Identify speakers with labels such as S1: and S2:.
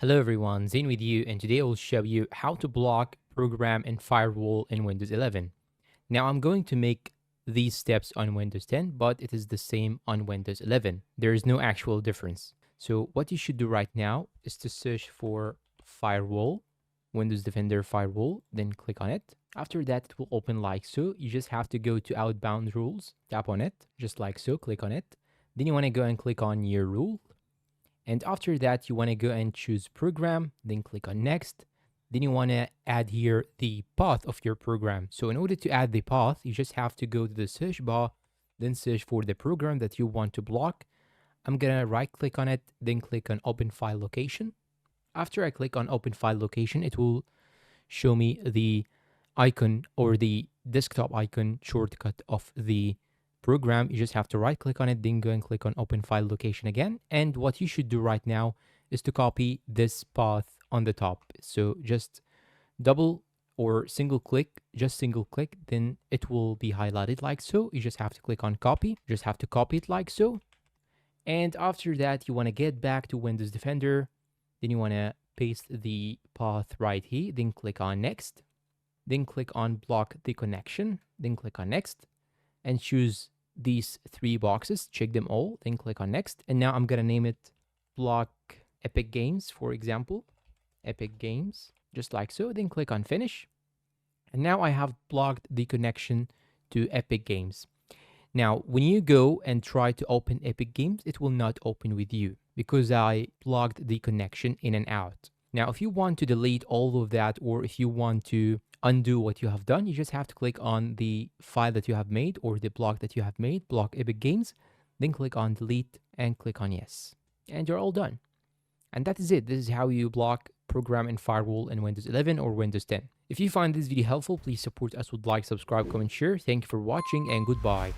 S1: Hello everyone, Zain with you, and today I will show you how to block, program, and firewall in Windows 11. Now I'm going to make these steps on Windows 10, but it is the same on Windows 11. There is no actual difference. So what you should do right now is to search for Firewall, Windows Defender Firewall, then click on it. After that, it will open like so. You just have to go to Outbound Rules, tap on it, just like so, click on it. Then you want to go and click on your rule. And after that, you want to go and choose program, then click on next. Then you want to add here the path of your program. So in order to add the path, you just have to go to the search bar, then search for the program that you want to block. I'm going to right click on it, then click on open file location. After I click on open file location, it will show me the icon or the desktop icon shortcut of the program. You just have to right click on it, then go and click on open file location again. And what you should do right now is to copy this path on the top. So just double or single click, then it will be highlighted like so. You just have to click on copy, you just have to copy it like so. And after that, you want to get back to Windows Defender. Then you want to paste the path right here, then click on next, then click on block the connection, then click on next, and choose these three boxes, check them all, then click on next. And now I'm gonna name it block Epic Games, for example, Epic Games, just like so, then click on finish. And now I have blocked the connection to Epic Games. Now, when you go and try to open Epic Games, it will not open with you because I blocked the connection in and out. Now, if you want to delete all of that, or if you want to undo what you have done, you just have to click on the file that you have made or the block that you have made, block Epic Games, then click on delete and click on yes. And you're all done. And that is it. This is how you block, program, and firewall in Windows 11 or Windows 10. If you find this video helpful, please support us with like, subscribe, comment, share. Thank you for watching and goodbye.